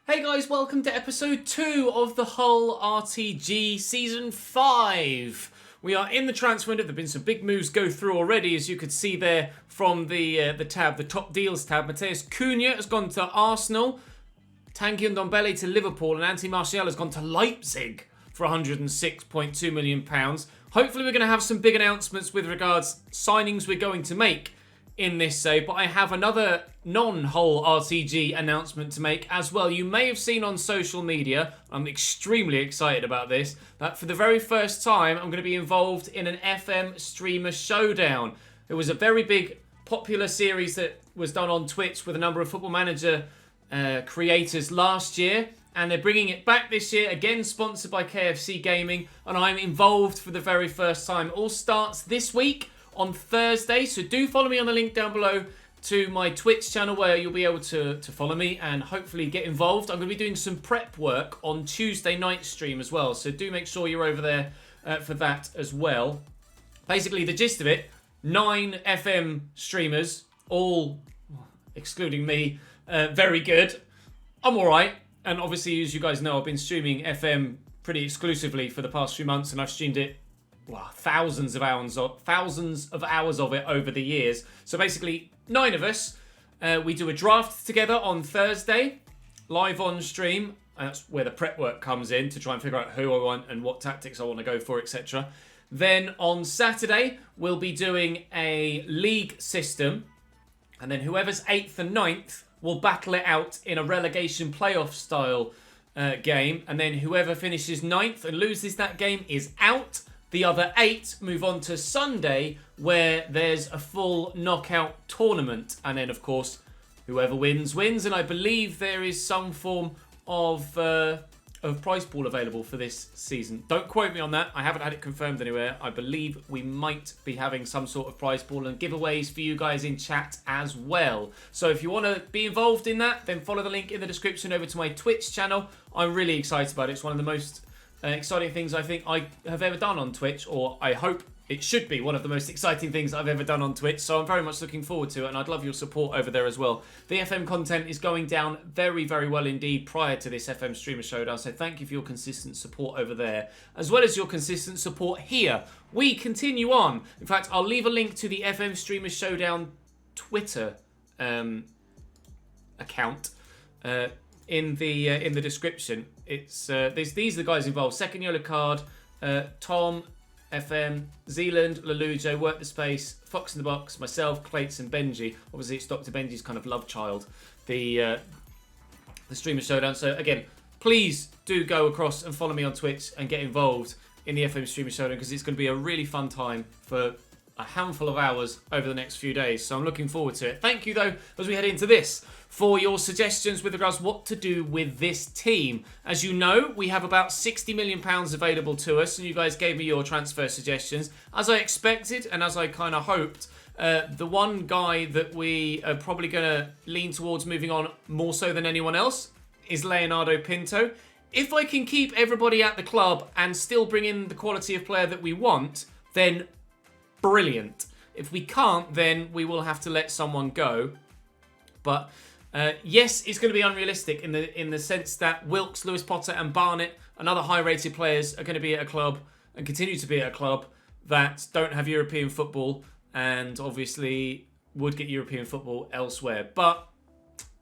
Hey guys, welcome to episode 2 of the Hull RTG Season 5. We are in the transfer window. There have been some big moves go through already, as you could see there from the tab, the top deals tab. Matheus Cunha has gone to Arsenal, Tanguy Ndombele to Liverpool, and Anthony Martial has gone to Leipzig for £106.2 million. Hopefully we're going to have some big announcements with regards signings we're going to make in this save, but I have another non-Hull RTG announcement to make as well. You may have seen on social media, I'm extremely excited about this, that for the very first time I'm going to be involved in an FM streamer showdown. It was a very big popular series that was done on Twitch with a number of Football Manager creators last year, and they're bringing it back this year, again sponsored by ChesnoidGaming, and I'm involved for the very first time. It all starts this week on Thursday, so do follow me on the link down below to my Twitch channel where you'll be able to follow me and hopefully get involved. I'm going to be doing some prep work on Tuesday night stream as well, so do make sure you're over there for that as well. Basically, the gist of it, 9 FM streamers, all, excluding me, very good. I'm alright, and obviously, as you guys know, I've been streaming FM pretty exclusively for the past few months, and I've streamed it thousands of hours of it over the years. So basically, 9 of us, we do a draft together on Thursday, live on stream. That's where the prep work comes in to try and figure out who I want and what tactics I want to go for, etc. Then on Saturday, we'll be doing a league system, and then whoever's 8th and 9th will battle it out in a relegation playoff style game, and then whoever finishes 9th and loses that game is out. The other 8 move on to Sunday, where there's a full knockout tournament. And then, of course, whoever wins, wins. And I believe there is some form of prize pool available for this season. Don't quote me on that. I haven't had it confirmed anywhere. I believe we might be having some sort of prize pool and giveaways for you guys in chat as well. So if you want to be involved in that, then follow the link in the description over to my Twitch channel. I'm really excited about it. It's one of the most exciting things I think I have ever done on Twitch, or I hope it should be one of the most exciting things I've ever done on Twitch, so I'm very much looking forward to it, and I'd love your support over there as well. The FM content is going down very, very well indeed prior to this FM Streamer Showdown, so thank you for your consistent support over there, as well as your consistent support here. We continue on. In fact, I'll leave a link to the FM Streamer Showdown Twitter account in the description. It's these are the guys involved. Second yellow card, Tom, FM, Zealand, Lelujo, Work the Space, Fox in the Box, myself, Clates, and Benji. Obviously, it's Dr. Benji's kind of love child, the Streamer Showdown. So again, please do go across and follow me on Twitch and get involved in the FM Streamer Showdown, because it's going to be a really fun time for a handful of hours over the next few days. So I'm looking forward to it. Thank you, though, as we head into this, for your suggestions with regards to what to do with this team. As you know, we have about £60 million available to us, and you guys gave me your transfer suggestions. As I expected, and as I kind of hoped, the one guy that we are probably going to lean towards moving on more so than anyone else is Leonardo Pinto. If I can keep everybody at the club and still bring in the quality of player that we want, then brilliant. If we can't, then we will have to let someone go. But yes, it's going to be unrealistic in the sense that Wilkes, Lewis Potter and Barnett and other high-rated players are going to be at a club and continue to be at a club that don't have European football, and obviously would get European football elsewhere. But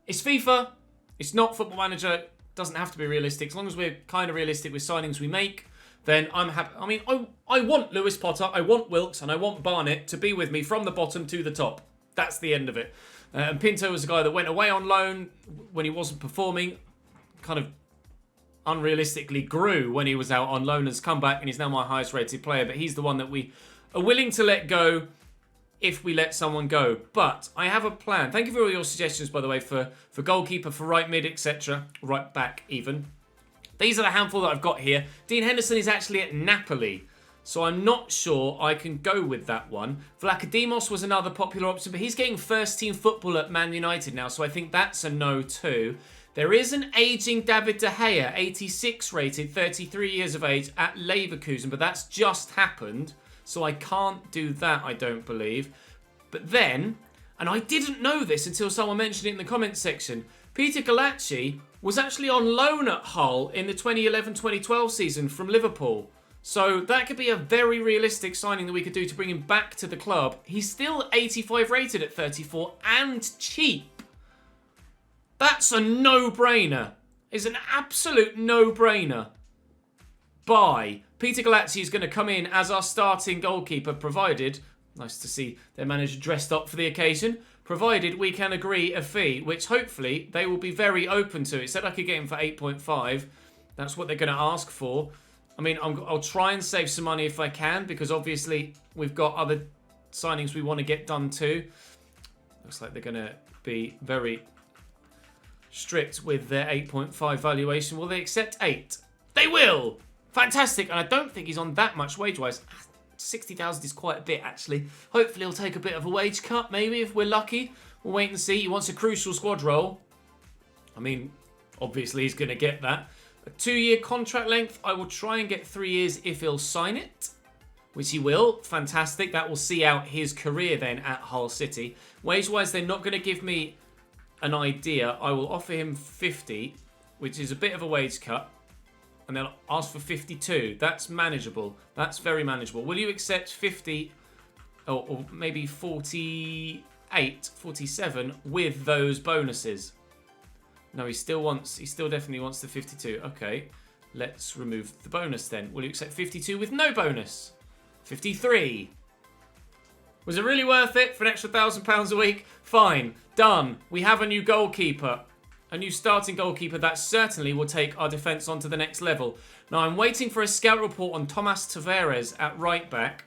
it's FIFA. It's not Football Manager. It doesn't have to be realistic. As long as we're kind of realistic with signings we make, then I'm happy. I mean, I want Lewis Potter, I want Wilkes, and I want Barnett to be with me from the bottom to the top. That's the end of it. And Pinto was a guy that went away on loan when he wasn't performing, kind of unrealistically grew when he was out on loan, has come back, and he's now my highest rated player. But he's the one that we are willing to let go if we let someone go. But I have a plan. Thank you for all your suggestions, by the way, for goalkeeper, for right mid, etc. Right back even. These are the handful that I've got here. Dean Henderson is actually at Napoli, so I'm not sure I can go with that one. Vlachodimos was another popular option, but he's getting first-team football at Man United now, so I think that's a no too. There is an ageing David De Gea, 86 rated, 33 years of age, at Leverkusen, but that's just happened, so I can't do that, I don't believe. But then, and I didn't know this until someone mentioned it in the comments section, Peter Galacci was actually on loan at Hull in the 2011-2012 season from Liverpool. So that could be a very realistic signing that we could do to bring him back to the club. He's still 85 rated at 34 and cheap. That's a no-brainer. It's an absolute no-brainer. Buy. Peter Galazzi is going to come in as our starting goalkeeper, provided, nice to see their manager dressed up for the occasion, provided we can agree a fee, which hopefully they will be very open to. It said I could get him for 8.5. That's what they're going to ask for. I mean, I'll try and save some money if I can, because obviously we've got other signings we want to get done too. Looks like they're going to be very strict with their 8.5 valuation. Will they accept 8? They will! Fantastic, and I don't think he's on that much wage-wise. 60,000 is quite a bit, actually. Hopefully he'll take a bit of a wage cut, maybe, if we're lucky. We'll wait and see. He wants a crucial squad role. I mean, obviously he's going to get that. A 2-year contract length. I will try and get 3 years if he'll sign it, which he will. Fantastic. That will see out his career then at Hull City. Wage-wise, they're not going to give me an idea. I will offer him 50, which is a bit of a wage cut. And they'll ask for 52. That's manageable. That's very manageable. Will you accept 50 or maybe 48, 47 with those bonuses? No, he still definitely wants the 52. Okay, let's remove the bonus then. Will you accept 52 with no bonus? 53. Was it really worth it for an extra £1,000 a week? Fine, done. We have a new goalkeeper. A new starting goalkeeper that certainly will take our defence onto the next level. Now, I'm waiting for a scout report on Thomas Tavares at right back.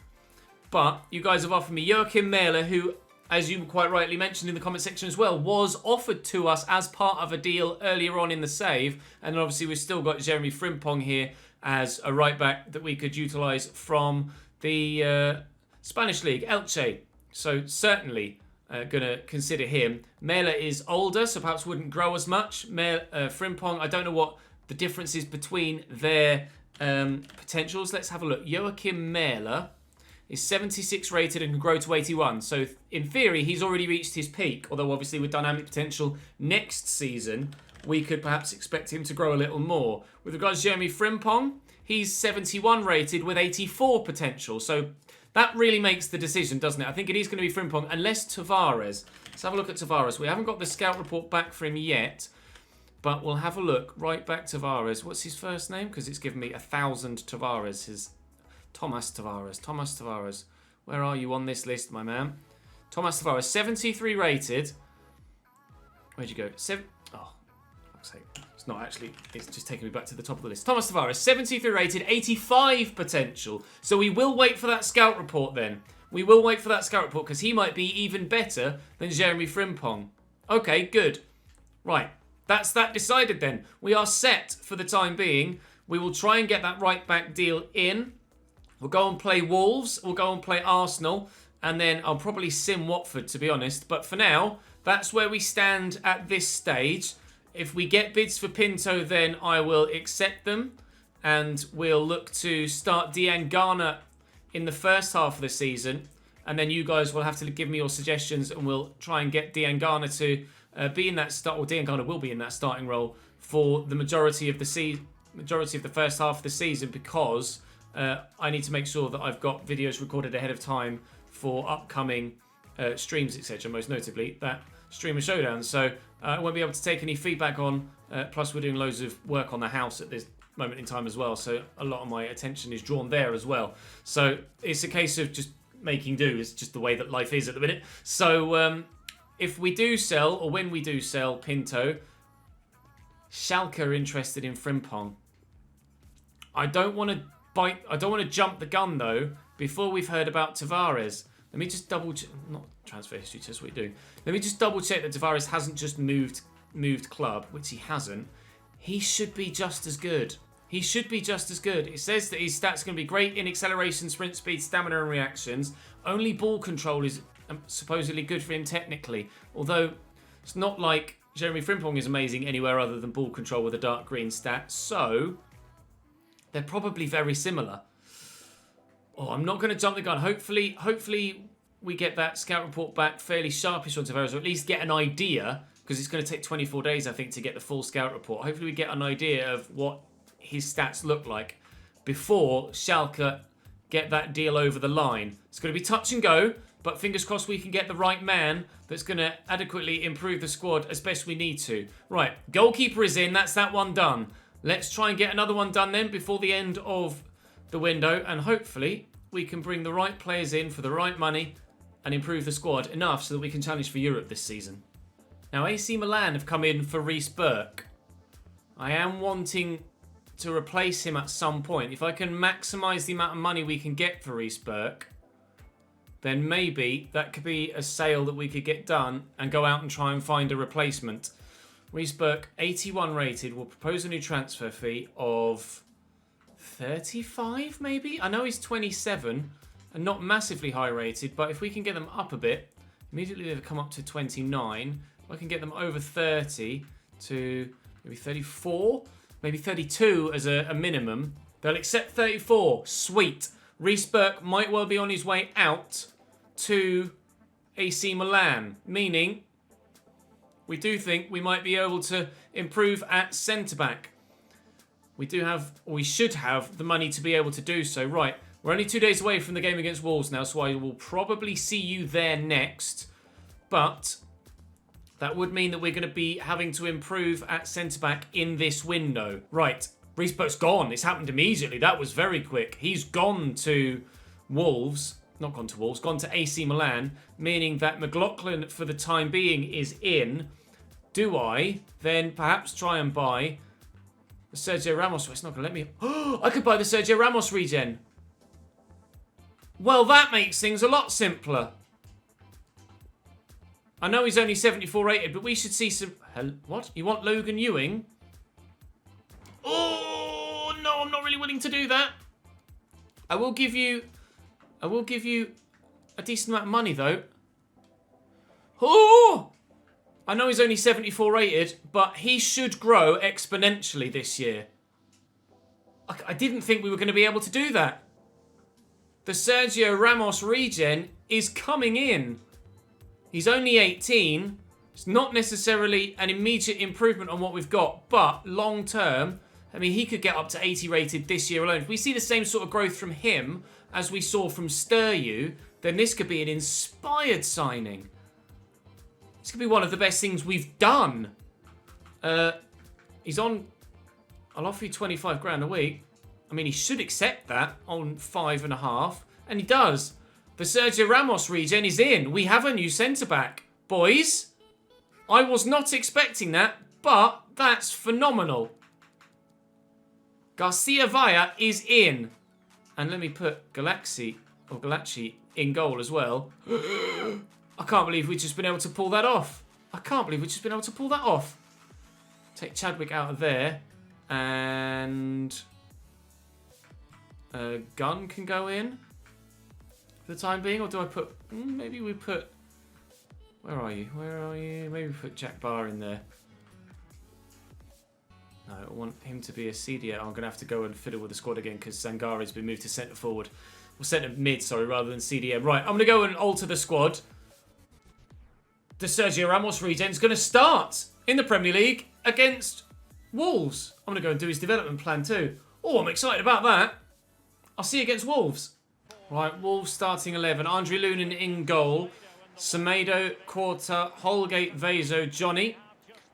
But you guys have offered me Joachim Mehler, who, as you quite rightly mentioned in the comment section as well, was offered to us as part of a deal earlier on in the save. And then obviously we've still got Jeremy Frimpong here as a right back that we could utilise from the Spanish League, Elche. So certainly going to consider him. Mehler is older, so perhaps wouldn't grow as much. Frimpong, I don't know what the difference is between their potentials. Let's have a look. Joachim Mehler is 76 rated and can grow to 81. So in theory, he's already reached his peak. Although obviously with dynamic potential next season, we could perhaps expect him to grow a little more. With regards to Jeremy Frimpong, he's 71 rated with 84 potential. So that really makes the decision, doesn't it? I think it is going to be Frimpong, unless Tavares. Let's have a look at Tavares. We haven't got the scout report back for him yet, but we'll have a look. Right back Tavares. What's his first name? Because it's given me 1,000 Tavares. His Thomas Tavares. Thomas Tavares. Where are you on this list, my man? Thomas Tavares, 73 rated. Where'd you go? Oh, fuck's sake. It's not actually, it's just taking me back to the top of the list. Thomas Tavares, 73 rated, 85 potential. So we will wait for that scout report then. We will wait for that scout report because he might be even better than Jeremy Frimpong. Okay, good. Right, that's that decided then. We are set for the time being. We will try and get that right back deal in. We'll go and play Wolves. We'll go and play Arsenal. And then I'll probably sim Watford, to be honest. But for now, that's where we stand at this stage. If we get bids for Pinto, then I will accept them. And we'll look to start Diangana in the first half of the season. And then you guys will have to give me your suggestions and we'll try and get Diangana to be in that start, or Diangana will be in that starting role for the majority of the first half of the season, because I need to make sure that I've got videos recorded ahead of time for upcoming streams, etc. Most notably that Streamer Showdown. So I won't be able to take any feedback on. Plus, we're doing loads of work on the house at this moment in time as well. So a lot of my attention is drawn there as well. So it's a case of just making do. It's just the way that life is at the minute. So if we do sell, or when we do sell Pinto, Schalke are interested in Frimpong. I don't want to jump the gun though before we've heard about Tavares. Let me just double check. Not transfer history, just what we do. Let me just double check that Tavares hasn't just moved club, which he hasn't. He should be just as good. He should be just as good. It says that his stats are going to be great in acceleration, sprint speed, stamina, and reactions. Only ball control is supposedly good for him technically. Although it's not like Jeremy Frimpong is amazing anywhere other than ball control with a dark green stat. So they're probably very similar. Oh, I'm not going to jump the gun. Hopefully we get that scout report back fairly sharpish on Tavares, or at least get an idea. because it's going to take 24 days, I think, to get the full scout report. Hopefully we get an idea of what his stats look like before Schalke get that deal over the line. It's going to be touch and go, but fingers crossed we can get the right man that's going to adequately improve the squad as best we need to. Right, goalkeeper is in. That's that one done. Let's try and get another one done then before the end of the window, and hopefully we can bring the right players in for the right money and improve the squad enough so that we can challenge for Europe this season. Now, AC Milan have come in for Reece Burke. I am wanting to replace him at some point. If I can maximise the amount of money we can get for Reece Burke, then maybe that could be a sale that we could get done and go out and try and find a replacement. Reece Burke, 81 rated, will propose a new transfer fee of 35 maybe? I know he's 27 and not massively high rated, but if we can get them up a bit, immediately they've come up to 29. If I can get them over 30 to maybe 34, maybe 32 as a minimum, they'll accept 34. Sweet. Reece Burke might well be on his way out to AC Milan, meaning we do think we might be able to improve at centre-back. We should have the money to be able to do so. Right, we're only 2 days away from the game against Wolves now, so I will probably see you there next. But that would mean that we're going to be having to improve at centre-back in this window. Right, Reece Burke's gone. It's happened immediately. That was very quick. He's gone to Wolves. Not gone to Wolves. Gone to AC Milan, meaning that McLaughlin, for the time being, is in. Do I then perhaps try and buy the Sergio Ramos? It's not going to let me. I could buy the Sergio Ramos regen. Well, that makes things a lot simpler. I know he's only 74 rated, but we should see some... What? You want Logan Ewing? Oh, no, I'm not really willing to do that. I will give you a decent amount of money, though. Oh! I know he's only 74 rated, but he should grow exponentially this year. I didn't think we were going to be able to do that. The Sergio Ramos regen is coming in. He's only 18. It's not necessarily an immediate improvement on what we've got, but long term, I mean, he could get up to 80 rated this year alone. If we see the same sort of growth from him as we saw from Sturyu, then this could be an inspired signing. This could be one of the best things we've done. He's on... I'll offer you 25 grand a week. I mean, he should accept that on 5.5. And he does. The Sergio Ramos regen is in. We have a new centre-back. Boys, I was not expecting that, but that's phenomenal. Garcia Vaya is in. And let me put Galaxy in goal as well. I can't believe we've just been able to pull that off. Take Chadwick out of there. And Gunn can go in for the time being. Or do I put... maybe we put... Where are you? Maybe we put Jack Barr in there. No, I want him to be a CDM. I'm going to have to go and fiddle with the squad again because Sangari's been moved to centre forward. Or centre mid, sorry, rather than CDM. Right, I'm going to go and alter the squad. The Sergio Ramos regen's going to start in the Premier League against Wolves. I'm going to go and do his development plan too. Oh, I'm excited about that. I'll see you against Wolves. Right, Wolves starting 11. Andre Lunin in goal. Semedo, Quarta, Holgate, Vezo, Johnny.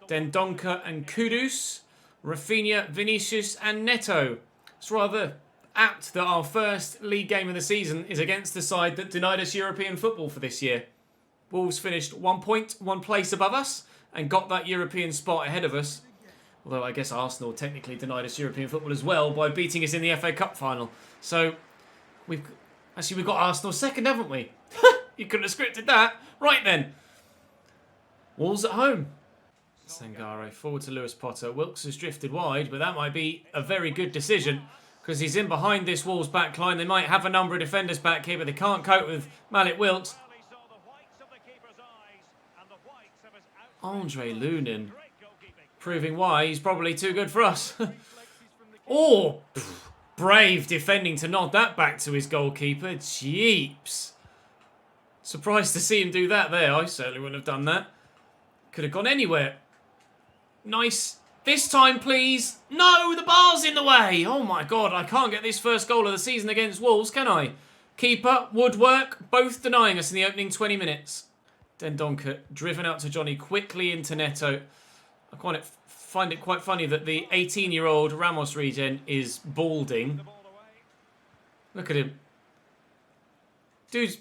Then Donker and Kudus. Rafinha, Vinicius and Neto. It's rather apt that our first league game of the season is against the side that denied us European football for this year. Wolves finished 1 point, 1 place above us and got that European spot ahead of us. Although I guess Arsenal technically denied us European football as well by beating us in the FA Cup final. So we've got Arsenal second, haven't we? You couldn't have scripted that. Right then. Wolves at home. Sangare forward to Lewis Potter. Wilkes has drifted wide, but that might be a very good decision because he's in behind this Wolves back line. They might have a number of defenders back here, but they can't cope with Malik Wilkes. Andre Lunin proving why he's probably too good for us. Oh, brave defending to nod that back to his goalkeeper. Jeeps. Surprised to see him do that there. I certainly wouldn't have done that. Could have gone anywhere. Nice. This time, please. No, the bar's in the way. Oh, my God. I can't get this first goal of the season against Wolves, can I? Keeper, Woodwork, both denying us in the opening 20 minutes. Dendoncker driven out to Johnny, quickly into Neto. I find it quite funny that the 18-year-old Ramos regen is balding. Look at him. Dude's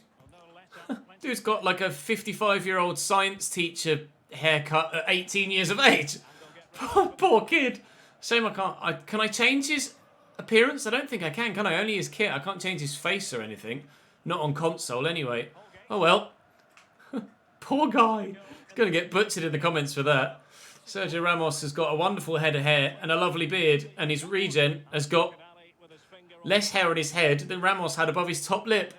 got like a 55-year-old science teacher haircut at 18 years of age. Poor kid. Shame I can't. Can I change his appearance? I don't think I can I? Only his kit. I can't change his face or anything. Not on console anyway. Oh well. Poor guy. He's going to get butchered in the comments for that. Sergio Ramos has got a wonderful head of hair and a lovely beard, and his regen has got less hair on his head than Ramos had above his top lip.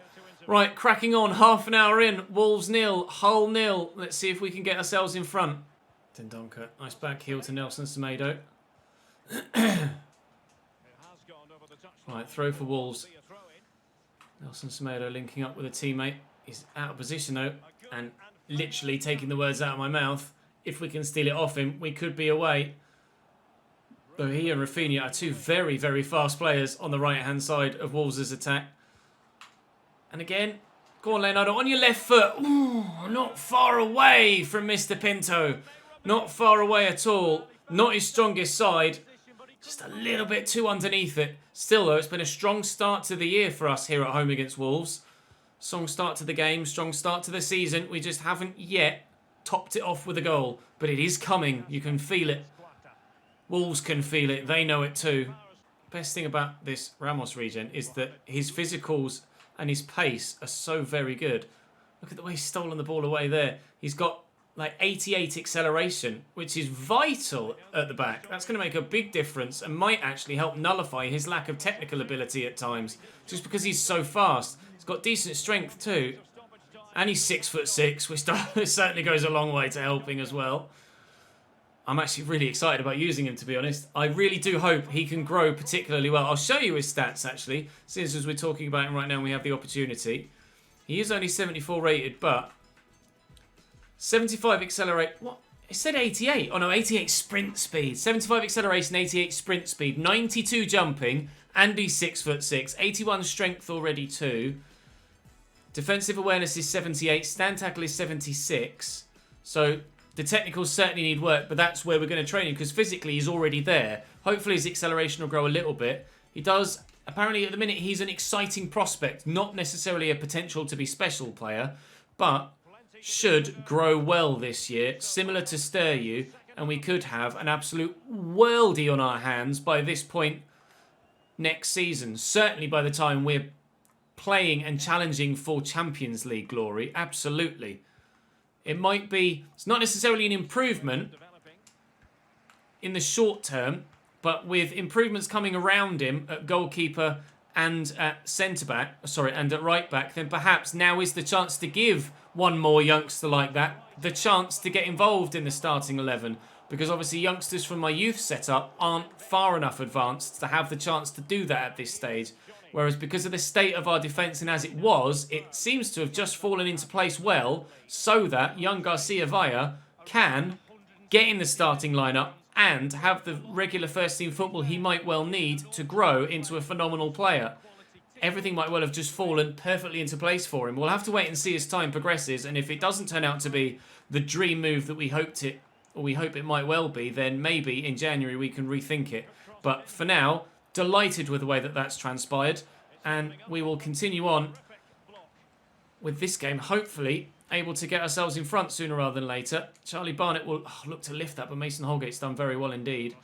Right, cracking on. Half an hour in. Wolves 0, Hull 0. Let's see if we can get ourselves in front. Dendoncker. Nice back heel to Nelson Semedo. Right, throw for Wolves. Nelson Semedo linking up with a teammate. He's out of position though, and literally taking the words out of my mouth. If we can steal it off him, we could be away. Though he and Rafinha are two very, very fast players on the right-hand side of Wolves' attack. And again, go on, Leonardo, on your left foot. Ooh, not far away from Mr. Pinto. Not far away at all. Not his strongest side. Just a little bit too underneath it. Still, though, it's been a strong start to the year for us here at home against Wolves. Strong start to the game, strong start to the season. We just haven't yet topped it off with a goal. But it is coming. You can feel it. Wolves can feel it. They know it too. Best thing about this Ramos regen is that his physicals and his pace are so very good. Look at the way he's stolen the ball away there. He's got like 88 acceleration, which is vital at the back. That's going to make a big difference and might actually help nullify his lack of technical ability at times, just because he's so fast. He's got decent strength too. And he's 6'6", which certainly goes a long way to helping as well. I'm actually really excited about using him, to be honest. I really do hope he can grow particularly well. I'll show you his stats, actually, since as we're talking about him right now, we have the opportunity. He is only 74 rated, but 75 accelerate. What? It said 88. Oh no, 88 sprint speed. 75 acceleration, 88 sprint speed, 92 jumping, and he's 6'6". 81 strength already too. Defensive awareness is 78. Stand tackle is 76. So the technicals certainly need work, but that's where we're going to train him because physically he's already there. Hopefully his acceleration will grow a little bit. He does. Apparently at the minute he's an exciting prospect, not necessarily a potential to be special player, but should grow well this year, similar to Sturyu, and we could have an absolute worldie on our hands by this point next season. Certainly by the time we're playing and challenging for Champions League glory, absolutely. It might be, it's not necessarily an improvement in the short term, but with improvements coming around him at goalkeeper and at centre-back, and at right-back, then perhaps now is the chance to give one more youngster like that the chance to get involved in the starting 11. Because obviously youngsters from my youth setup aren't far enough advanced to have the chance to do that at this stage. Whereas because of the state of our defence and as it was, it seems to have just fallen into place well so that young Garcia Vaya can get in the starting lineup and have the regular first-team football he might well need to grow into a phenomenal player. Everything might well have just fallen perfectly into place for him. We'll have to wait and see as time progresses, and if it doesn't turn out to be the dream move that we hoped it, or we hope it might well be, then maybe in January we can rethink it. But for now, delighted with the way that that's transpired, and we will continue on with this game, hopefully able to get ourselves in front sooner rather than later. Charlie Barnett will look to lift that, but Mason Holgate's done very well indeed.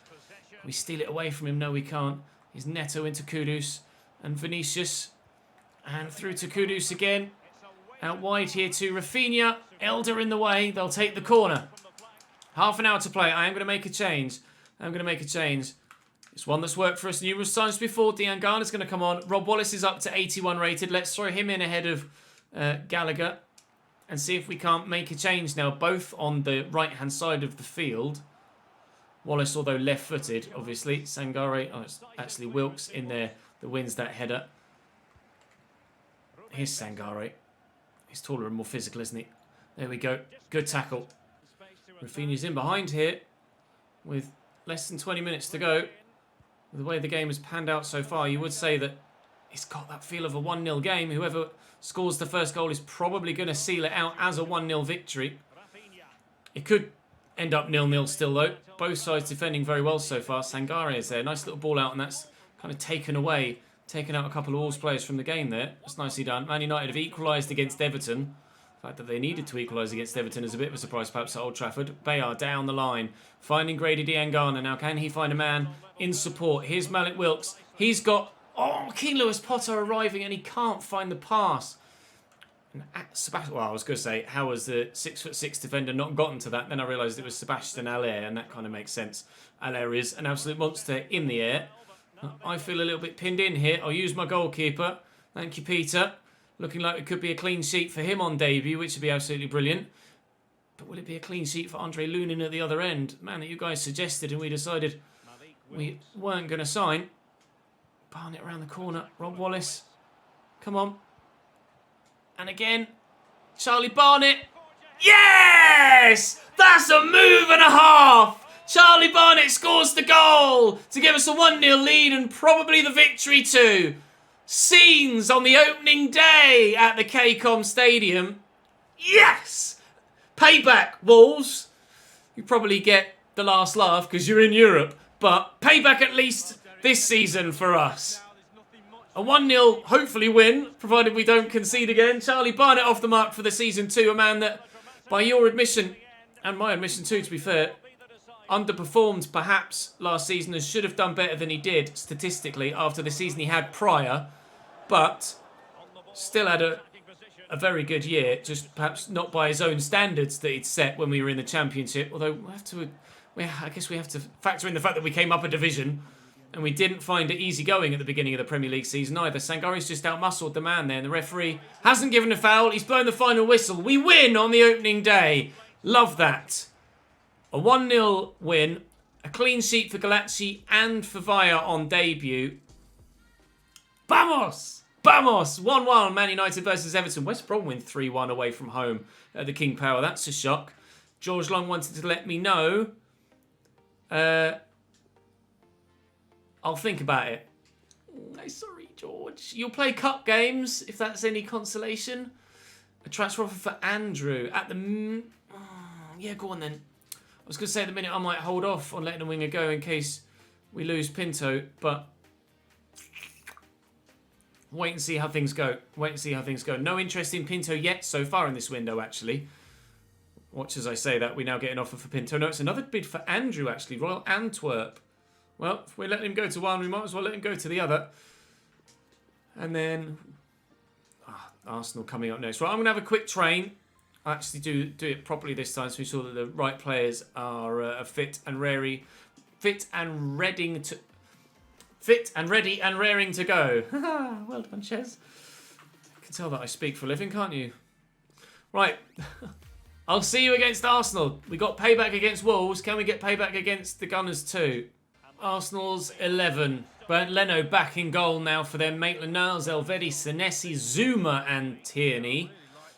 We steal it away from him. No, we can't. He's Neto into Kudus and Vinicius, and through to Kudus again. Out wide here to Rafinha. Elder in the way. They'll take the corner. Half an hour to play. I am going to make a change. It's one that's worked for us numerous times before. Dejan Garner's going to come on. Rob Wallace is up to 81 rated. Let's throw him in ahead of Gallagher and see if we can't make a change now, both on the right-hand side of the field. Wallace, although left-footed, obviously. Sangare, it's actually Wilkes in there that wins that header. Here's Sangare. He's taller and more physical, isn't he? There we go. Good tackle. Rafinha's in behind here with less than 20 minutes to go. The way the game has panned out so far, you would say that it's got that feel of a 1-0 game. Whoever scores the first goal is probably going to seal it out as a 1-0 victory. It could end up 0-0 still, though. Both sides defending very well so far. Sangare is there. Nice little ball out, and that's kind of taken out a couple of Wolves players from the game there. That's nicely done. Man United have equalised against Everton. The fact that they needed to equalise against Everton is a bit of a surprise, perhaps, at Old Trafford. Bayard down the line, finding Grady Diangana. Now, can he find a man in support? Here's Malik Wilks. He's got... Oh, King Lewis Potter arriving, and he can't find the pass. Well, I was going to say, how has the 6'6" defender not gotten to that? Then I realised it was Sebastian Haller, and that kind of makes sense. Haller is an absolute monster in the air. I feel a little bit pinned in here. I'll use my goalkeeper. Thank you, Peter. Looking like it could be a clean sheet for him on debut, which would be absolutely brilliant. But will it be a clean sheet for Andre Lunin at the other end? Man, that you guys suggested and we decided we weren't going to sign. Barnett around the corner. Rob Wallace. Come on. And again, Charlie Barnett. Yes! That's a move and a half! Charlie Barnett scores the goal to give us a 1-0 lead and probably the victory too. Scenes on the opening day at the KCOM Stadium. Yes! Payback, Wolves. You probably get the last laugh because you're in Europe, but payback at least this season for us. A 1-0, hopefully win, provided we don't concede again. Charlie Barnett off the mark for the season too. A man that, by your admission, and my admission too, to be fair, underperformed perhaps last season and should have done better than he did statistically after the season he had prior. But still had a very good year, just perhaps not by his own standards that he'd set when we were in the Championship. Although I guess we have to factor in the fact that we came up a division and we didn't find it easy going at the beginning of the Premier League season either. Sangare's just outmuscled the man there, and the referee hasn't given a foul. He's blown the final whistle. We win on the opening day. Love that. A 1-0 win, a clean sheet for Galacci and for Villa on debut. Vamos! Vamos! 1-1, Man United versus Everton. West Brom win 3-1 away from home at the King Power. That's a shock. George Long wanted to let me know. I'll think about it. Sorry, George. You'll play cup games, if that's any consolation. A transfer offer for Andrew at the... yeah, go on then. I was going to say at the minute I might hold off on letting a winger go in case we lose Pinto, but wait and see how things go. Wait and see how things go. No interest in Pinto yet so far in this window, actually. Watch as I say that. We now get an offer for Pinto. No, it's another bid for Andrew, actually. Royal Antwerp. Well, if we're letting him go to one, we might as well let him go to the other. And then... Arsenal coming up next. Right, I'm going to have a quick train. I actually do it properly this time, so we saw that the right players are fit and ready and raring to go. Well done, Ches. You can tell that I speak for a living, can't you? Right. I'll see you against Arsenal. We got payback against Wolves. Can we get payback against the Gunners too? Arsenal's 11. Bernd Leno back in goal now for them. Maitland-Niles, Elvedi, Senesi, Zuma and Tierney.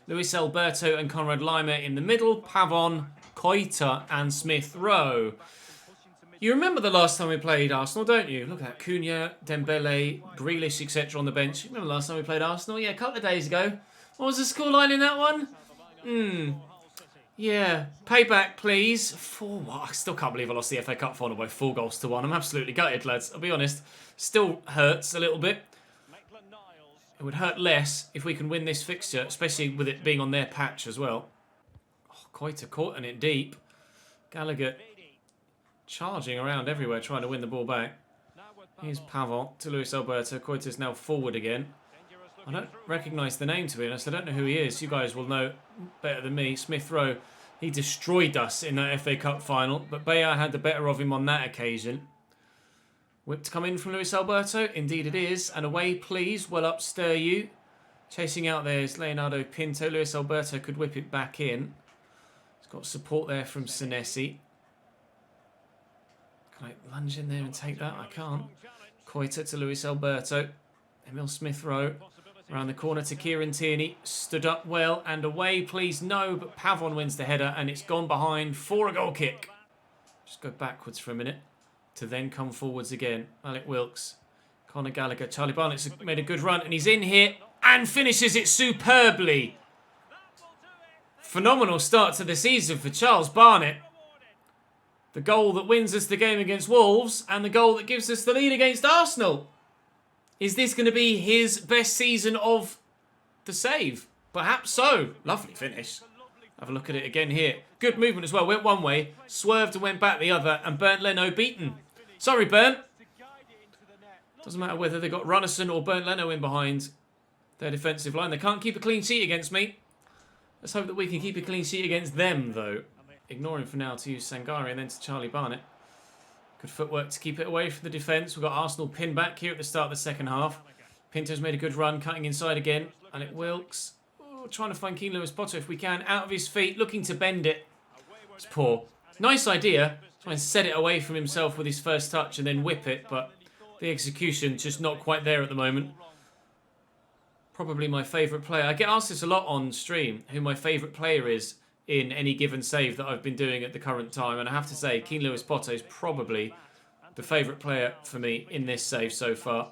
Luis Alberto and Conrad Lima in the middle. Pavon, Koita and Smith Rowe. You remember the last time we played Arsenal, don't you? Look at that. Cunha, Dembele, Grealish, etc. on the bench. Remember the last time we played Arsenal? Yeah, a couple of days ago. What was the scoreline in that one? Yeah. Payback, please. 4-1. I still can't believe I lost the FA Cup final by 4-1. I'm absolutely gutted, lads. I'll be honest. Still hurts a little bit. It would hurt less if we can win this fixture, especially with it being on their patch as well. Oh, Koita caught in it deep. Gallagher charging around everywhere, trying to win the ball back. Here's Pavon to Luis Alberto. Koita's now forward again. I don't recognise the name, to be honest. I don't know who he is. You guys will know better than me. Smith Rowe, he destroyed us in that FA Cup final, but Bayer had the better of him on that occasion. Whip to come in from Luis Alberto. Indeed it is. And away, please. Well up, stir you. Chasing out there is Leonardo Pinto. Luis Alberto could whip it back in. He's got support there from Senesi. Can I lunge in there and take that? I can't. Koita to Luis Alberto. Emil Smith Rowe. Around the corner to Kieran Tierney. Stood up well and away, please. No, but Pavon wins the header and it's gone behind for a goal kick. Just go backwards for a minute to then come forwards again. Alec Wilkes, Conor Gallagher. Charlie Barnett's made a good run and he's in here and finishes it superbly. Phenomenal start to the season for Charles Barnett. The goal that wins us the game against Wolves and the goal that gives us the lead against Arsenal. Is this going to be his best season of the save? Perhaps so. Lovely finish. Have a look at it again here. Good movement as well. Went one way, swerved and went back the other, and Bernd Leno beaten. Sorry, Bernd. Doesn't matter whether they got Runnison or Bernd Leno in behind their defensive line. They can't keep a clean sheet against me. Let's hope that we can keep a clean sheet against them, though. Ignoring for now to use Sangari and then to Charlie Barnett. Good footwork to keep it away from the defence. We've got Arsenal pinned back here at the start of the second half. Pinto's made a good run, cutting inside again. Alec Wilkes. Oh, trying to find Keane Lewis-Potter if we can. Out of his feet, looking to bend it. It's poor. Nice idea. Try and set it away from himself with his first touch and then whip it, but the execution just not quite there at the moment. Probably my favourite player. I get asked this a lot on stream, who my favourite player is in any given save that I've been doing at the current time. And I have to say, Keane Lewis-Potter is probably the favourite player for me in this save so far.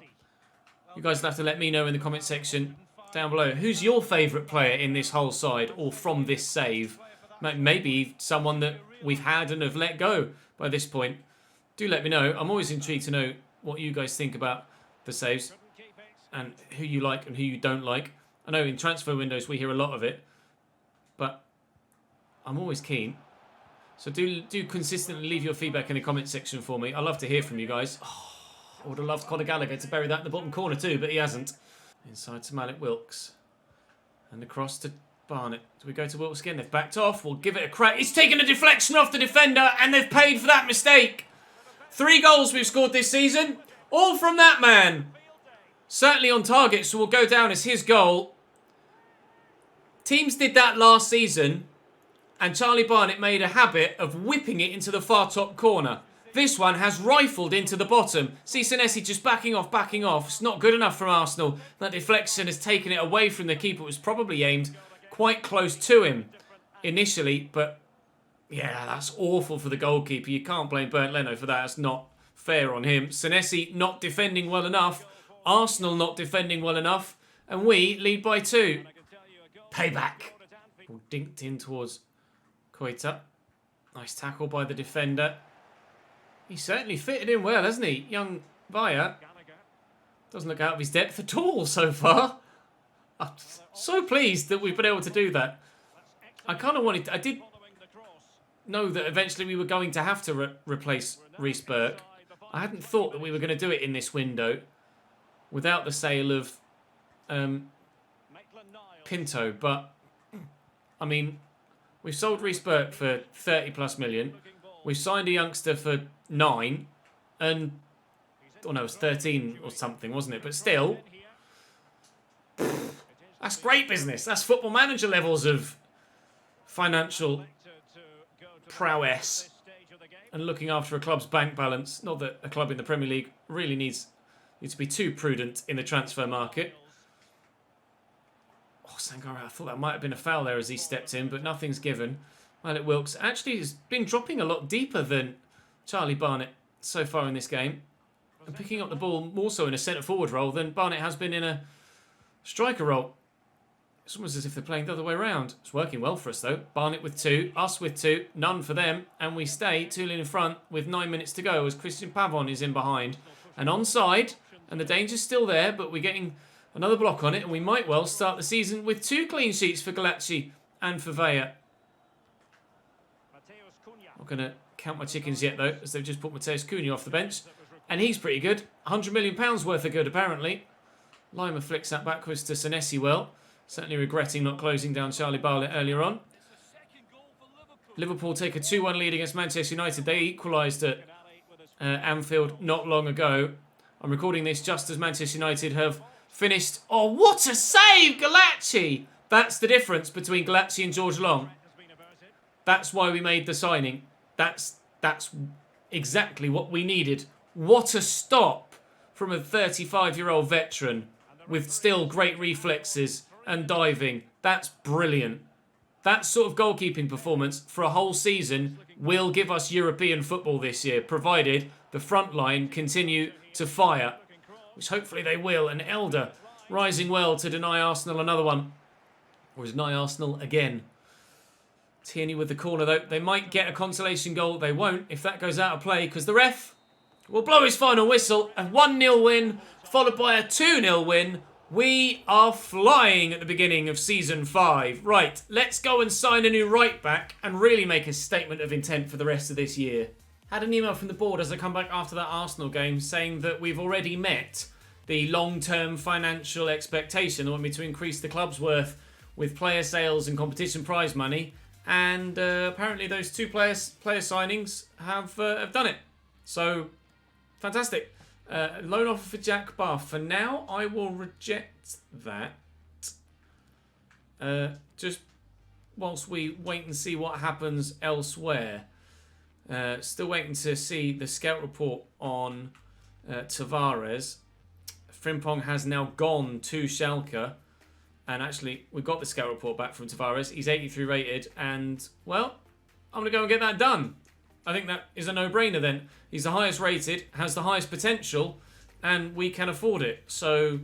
You guys will have to let me know in the comment section down below. Who's your favourite player in this whole side or from this save? Maybe someone that we've had and have let go by this point. Do let me know. I'm always intrigued to know what you guys think about the saves and who you like and who you don't like. I know in transfer windows we hear a lot of it, but I'm always keen. So do consistently leave your feedback in the comment section for me. I love to hear from you guys. Oh, I would have loved Conor Gallagher to bury that in the bottom corner too, but he hasn't. Inside to Alec Wilkes. And across to Barnett. Do we go to Wilkes again? They've backed off. We'll give it a crack. He's taken a deflection off the defender and they've paid for that mistake. 3 goals we've scored this season. All from that man. Certainly on target, so will go down as his goal. Teams did that last season. And Charlie Barnett made a habit of whipping it into the far top corner. This one has rifled into the bottom. See Senesi just backing off. It's not good enough from Arsenal. That deflection has taken it away from the keeper. It was probably aimed quite close to him initially. But yeah, that's awful for the goalkeeper. You can't blame Bernd Leno for that. That's not fair on him. Senesi not defending well enough. Arsenal not defending well enough. And we lead by 2. Payback. Ball dinked in towards Koita. Nice tackle by the defender. He certainly fitted in well, hasn't he? Young Vaya. Doesn't look out of his depth at all so far. I'm so pleased that we've been able to do that. I kind of wanted... I did know that eventually we were going to have to replace Reece Burke. I hadn't thought that we were going to do it in this window without the sale of Pinto. But, I mean... We've sold Reece Burke for 30 plus million. We've signed a youngster for 9. And, oh no, it was 13 or something, wasn't it? But still, that's great business. That's football manager levels of financial prowess and looking after a club's bank balance. Not that a club in the Premier League really needs to be too prudent in the transfer market. Oh, Sangara, I thought that might have been a foul there as he stepped in, but nothing's given. Alec Wilkes actually has been dropping a lot deeper than Charlie Barnett so far in this game. And picking up the ball more so in a centre-forward role than Barnett has been in a striker role. It's almost as if they're playing the other way around. It's working well for us, though. Barnett with 2, us with 2, none for them. And we stay 2-0 in front with 9 minutes to go as Christian Pavon is in behind. And onside, and the danger's still there, but we're getting... another block on it, and we might well start the season with 2 clean sheets for Galacci and for Vaya. Not going to count my chickens yet, though, as they've just put Mateus Cunha off the bench. And he's pretty good. £100 million worth of good, apparently. Lima flicks that backwards to Senesi well. Certainly regretting not closing down Charlie Barnett earlier on. Liverpool take a 2-1 lead against Manchester United. They equalised at Anfield not long ago. I'm recording this just as Manchester United have... finished. Oh, what a save, Galacci! That's the difference between Galacci and George Long. That's why we made the signing. That's exactly what we needed. What a stop from a 35-year-old veteran. with still great reflexes and diving. That's brilliant. That sort of goalkeeping performance for a whole season will give us European football this year, provided the front line continue to fire, which hopefully they will. And Elder rising well to deny Arsenal another one. Or deny Arsenal again. Tierney with the corner, though. They might get a consolation goal. They won't if that goes out of play, because the ref will blow his final whistle. A 1-0 win, followed by a 2-0 win. We are flying at the beginning of Season 5. Right, let's go and sign a new right-back and really make a statement of intent for the rest of this year. Had an email from the board as I come back after that Arsenal game saying that we've already met the long-term financial expectation. They want me to increase the club's worth with player sales and competition prize money. And apparently those two player signings have done it. So, fantastic. Loan offer for Jack Buff. For now, I will reject that. Just whilst we wait and see what happens elsewhere. Still waiting to see the scout report on Tavares. Frimpong has now gone to Schalke. And actually, we got the scout report back from Tavares. He's 83 rated. And, well, I'm going to go and get that done. I think that is a no-brainer then. He's the highest rated, has the highest potential, and we can afford it. So,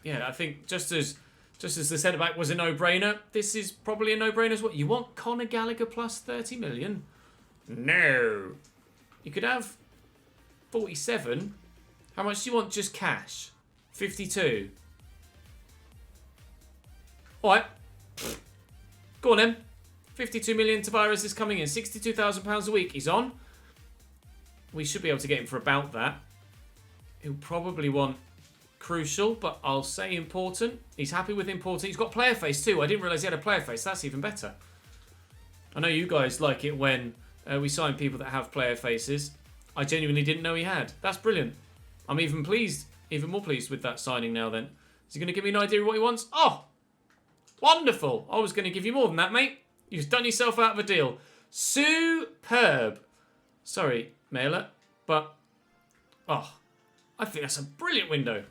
yeah, I think just as the centre-back was a no-brainer, this is probably a no-brainer as well. You want Conor Gallagher plus 30 million? No. You could have 47. How much do you want just cash? 52. Alright. Go on then. 52 million. Tavares is coming in. £62,000 a week. He's on. We should be able to get him for about that. He'll probably want crucial, but I'll say important. He's happy with important. He's got player face too. I didn't realise he had a player face. That's even better. I know you guys like it when we sign people that have player faces. I genuinely didn't know he had. That's brilliant. I'm even more pleased with that signing now then. Is he going to give me an idea of what he wants? Oh! Wonderful. I was going to give you more than that, mate. You've done yourself out of a deal. Superb. Sorry, Mailer, but... Oh, I think that's a brilliant window.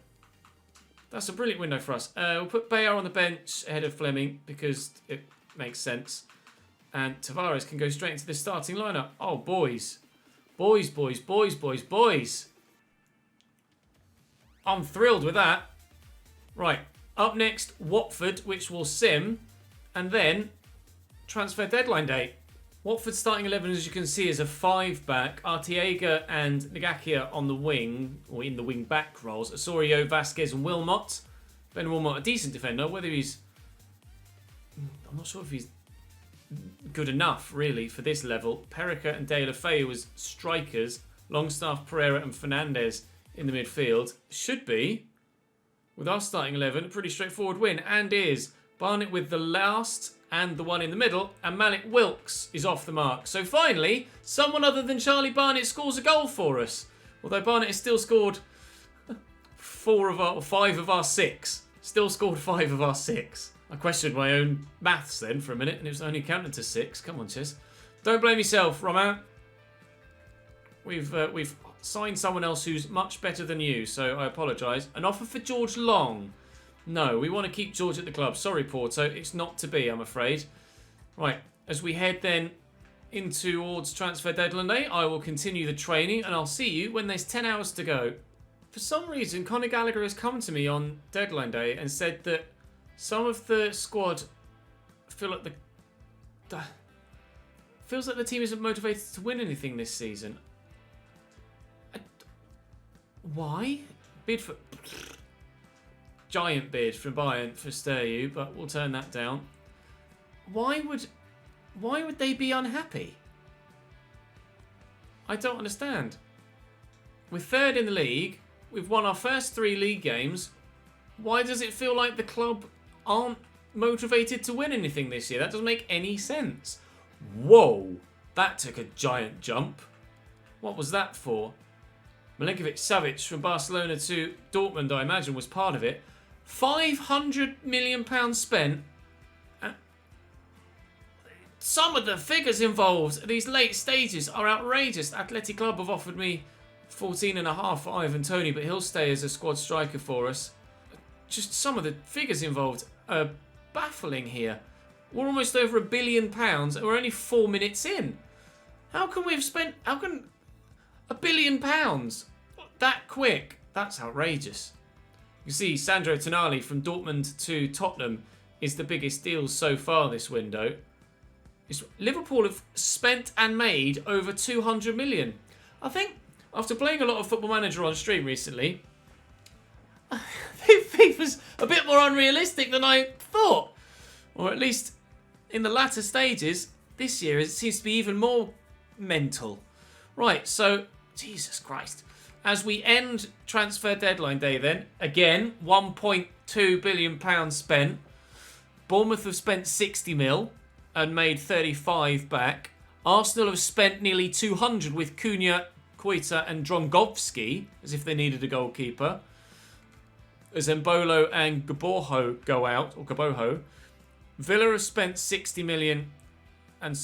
That's a brilliant window for us. We'll put Bayar on the bench ahead of Fleming because it makes sense. And Tavares can go straight into the starting lineup. Oh, boys. Boys, boys, boys, boys, boys. I'm thrilled with that. Right. Up next, Watford, which will sim, and then transfer deadline day. Watford's starting 11, as you can see, is a 5-back. Arteaga and Ngakia on the wing, or in the wing-back roles. Osorio, Vasquez and Wilmot. Ben Wilmot, a decent defender. Whether he's... I'm not sure if he's good enough, really, for this level. Perica and De La Feu as strikers. Longstaff, Pereira and Fernandez in the midfield. Should be... with our starting 11, a pretty straightforward win, and is Barnett with the last and the one in the middle, and Malik Wilks is off the mark. So finally, someone other than Charlie Barnett scores a goal for us. Although Barnett has still scored 5 of our 6. Still scored 5 of our 6. I questioned my own maths then for a minute, and it was only counted to 6. Come on, Ches. Don't blame yourself, Romain. We've signed someone else who's much better than you, so I apologise. An offer for George Long. No, we want to keep George at the club. Sorry, Porto. It's not to be, I'm afraid. Right, as we head then in towards transfer deadline day, I will continue the training, and I'll see you when there's 10 hours to go. For some reason, Conor Gallagher has come to me on deadline day and said that some of the squad feel like feels like the team isn't motivated to win anything this season. Why? Bid for... Giant bid from Bayern for Steryu, but we'll turn that down. Why would they be unhappy? I don't understand. We're third in the league. We've won our first 3 league games. Why does it feel like the club aren't motivated to win anything this year? That doesn't make any sense. Whoa, that took a giant jump. What was that for? Milinkovic-Savic from Barcelona to Dortmund, I imagine, was part of it. £500 million spent. Some of the figures involved at these late stages are outrageous. Athletic Club have offered me 14.5 for Ivan Toney, but he'll stay as a squad striker for us. just some of the figures involved are baffling here. We're almost over £1 billion and we're only 4 minutes in. How can £1 billion that quick? That's outrageous. You see, Sandro Tonali from Dortmund to Tottenham is the biggest deal so far this window. Liverpool have spent and made over 200 million. I think after playing a lot of Football Manager on stream recently, I think FIFA's a bit more unrealistic than I thought. Or at least in the latter stages, this year it seems to be even more mental. Right, so, Jesus Christ. As we end transfer deadline day then, again, £1.2 billion spent. Bournemouth have spent 60 mil and made 35 back. Arsenal have spent nearly 200 with Cunha, Koita and Drongowski, as if they needed a goalkeeper. As Embolo and Gaboho go out, or Gaboho. Villa have spent 60 million and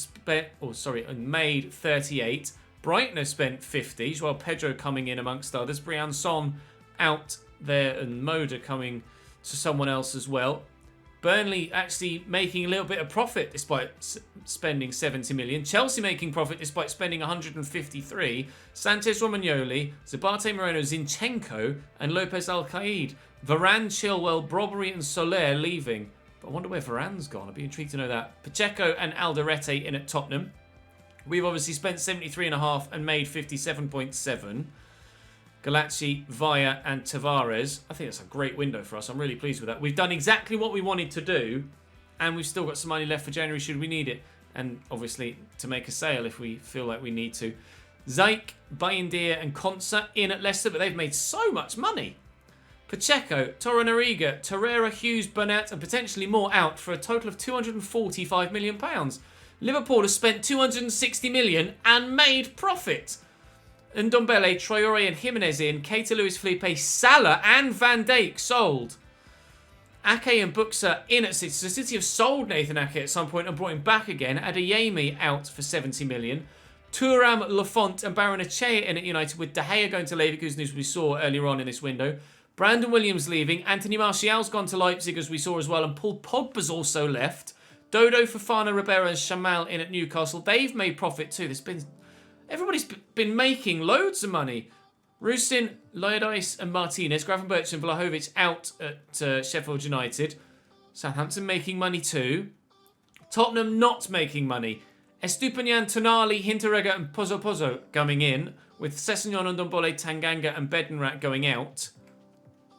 made 38. Brighton have spent 50. Joao Pedro coming in amongst others. Brian Son out there and Moda coming to someone else as well. Burnley actually making a little bit of profit despite spending 70 million. Chelsea making profit despite spending 153. Sanchez Romagnoli, Zabate Moreno, Zinchenko and Lopez Al-Qaid. Varane, Chilwell, Brobbery and Soler leaving. But I wonder where Varane's gone. I'd be intrigued to know that. Pacheco and Alderete in at Tottenham. We've obviously spent 73.5 and made 57.7. Galacci, Vaya and Tavares. I think that's a great window for us. I'm really pleased with that. We've done exactly what we wanted to do, and we've still got some money left for January should we need it. And obviously to make a sale if we feel like we need to. Zayk, Bayindir and Konsa in at Leicester, but they've made so much money. Pacheco, Torunariga, Torreira, Hughes, Burnett and potentially more out for a total of £245 million. Liverpool has spent 260 million and made profit. Ndombele, Traore and Jimenez in. Keita, Luis Felipe, Salah and Van Dijk sold. Ake and Buxa in at City. So City have sold Nathan Ake at some point and brought him back again. Adeyemi out for 70 million. Thuram, Lafont and Barrenechea in at United with De Gea going to Leverkusen as we saw earlier on in this window. Brandon Williams leaving. Anthony Martial's gone to Leipzig as we saw as well. And Paul Pogba's also left. Dodo, Fofana, Ribeiro and Shamal in at Newcastle. They've made profit too. Everybody's been making loads of money. Rusin, Lloydis and Martinez. Gravenberch and Vlahovic out at Sheffield United. Southampton making money too. Tottenham not making money. Estupinian, Tonali, Hinteregger and Pozo coming in. With Sessegnon, Ndombele, Tanganga and Bednarek going out.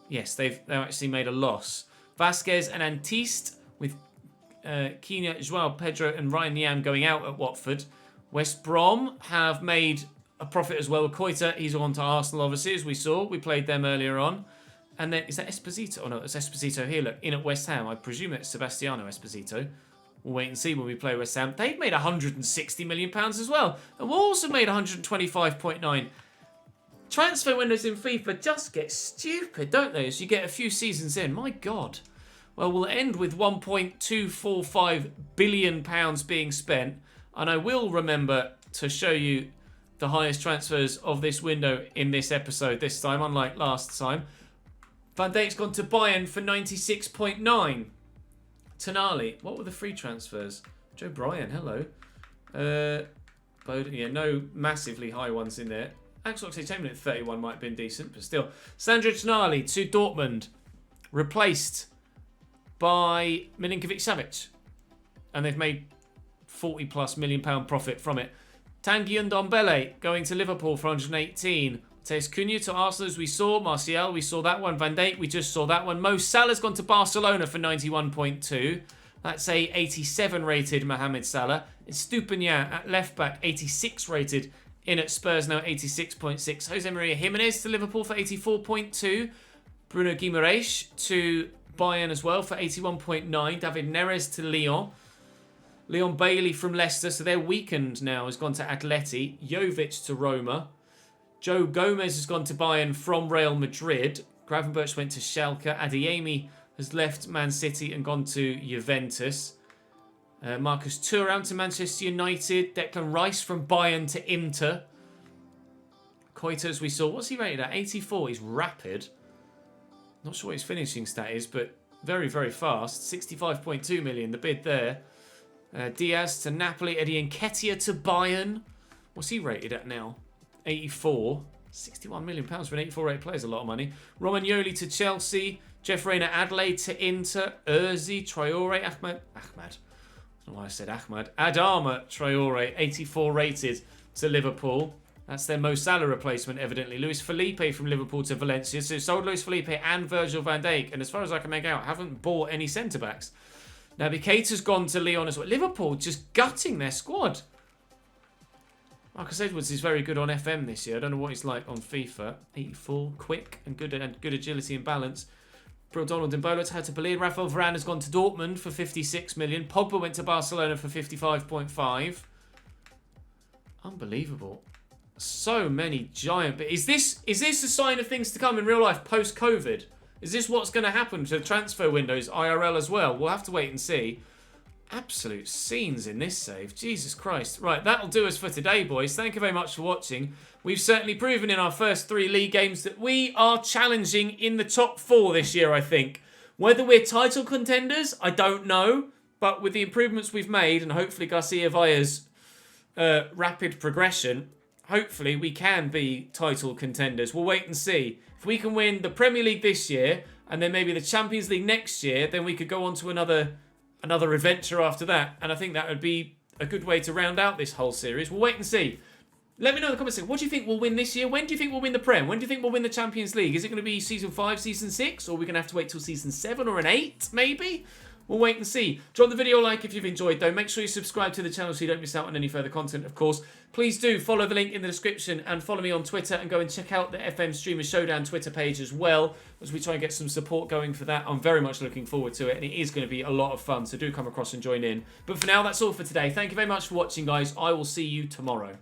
Yes, they've actually made a loss. Vasquez and Antiste with Quina, Joao Pedro and Ryan Niam going out at Watford. West Brom have made a profit as well with Koita. He's on to Arsenal, obviously, as we saw. We played them earlier on. And then, is that Esposito? Oh, no, it's Esposito here. Look, in at West Ham. I presume it's Sebastiano Esposito. We'll wait and see when we play West Ham. They've made £160 million as well. And we've also made 125.9. Transfer windows in FIFA just get stupid, don't they? As you get a few seasons in. My God. Well, we'll end with £1.245 billion being spent. And I will remember to show you the highest transfers of this window in this episode this time, unlike last time. Van Dijk's gone to Bayern for 96.9. Tonali, what were the free transfers? Joe Bryan, hello. Bowden, yeah, no massively high ones in there. Axel Oxlade-Chamberlain at 31 might have been decent, but still. Sandro Tonali to Dortmund, replaced by Milinkovic-Savic. And they've made £40+ million profit from it. Tanguy Ndombele going to Liverpool for 118. Mateus Cunha to Arsenal as we saw. Martial, we saw that one. Van Dijk, we just saw that one. Mo Salah's gone to Barcelona for 91.2. That's a 87 rated Mohamed Salah. It's Stupinian at left back, 86 rated. In at Spurs now, 86.6. Jose Maria Jimenez to Liverpool for 84.2. Bruno Guimaraes to Bayern as well for 81.9. David Neres to Lyon. Leon Bailey from Leicester, so they're weakened now, has gone to Atleti. Jovic to Roma. Joe Gomez has gone to Bayern from Real Madrid. Gravenberch went to Schalke. Adeyemi has left Man City and gone to Juventus. Marcus Thuram to Manchester United. Declan Rice from Bayern to Inter. Koita, as we saw, what's he rated at? 84. He's rapid. Not sure what his finishing stat is, but very, very fast. 65.2 million, the bid there. Diaz to Napoli, Eddie Nketiah to Bayern. What's he rated at now? 84. 61 million pounds for an 84 rated player is a lot of money. Romagnoli to Chelsea. Jeff Rayner Adelaide to Inter. Urzi, Traore, Ahmad. I don't know why I said Ahmad. Adama Traore, 84 rated to Liverpool. That's their Mo Salah replacement, evidently. Luis Felipe from Liverpool to Valencia. So sold Luis Felipe and Virgil van Dijk. And as far as I can make out, haven't bought any centre-backs. Naby Keita's gone to Lyon as well. Liverpool just gutting their squad. Marcus Edwards is very good on FM this year. I don't know what he's like on FIFA. 84, quick and good agility and balance. Brill Donald and Bolo had to Berlin. Rafael Varane has gone to Dortmund for 56 million. Pogba went to Barcelona for 55.5. Unbelievable. So many giant. But is this a sign of things to come in real life post-COVID? Is this what's going to happen to the transfer windows IRL as well? We'll have to wait and see. Absolute scenes in this save. Jesus Christ. Right, that'll do us for today, boys. Thank you very much for watching. We've certainly proven in our first 3 league games that we are challenging in the top 4 this year, I think. Whether we're title contenders, I don't know. But with the improvements we've made and hopefully Garcia Valla's rapid progression, hopefully we can be title contenders. We'll wait and see. If we can win the Premier League this year and then maybe the Champions League next year, then we could go on to another adventure after that. And I think that would be a good way to round out this whole series. We'll wait and see. Let me know in the comments section. What do you think we'll win this year? When do you think we'll win the Prem? When do you think we'll win the Champions League? Is it going to be Season 5, Season 6? Or are we going to have to wait till Season 7 or an 8, maybe? We'll wait and see. Drop the video a like if you've enjoyed, though. Make sure you subscribe to the channel so you don't miss out on any further content, of course. Please do follow the link in the description and follow me on Twitter and go and check out the FM Streamer Showdown Twitter page as well as we try and get some support going for that. I'm very much looking forward to it, and it is going to be a lot of fun, so do come across and join in. But for now, that's all for today. Thank you very much for watching, guys. I will see you tomorrow.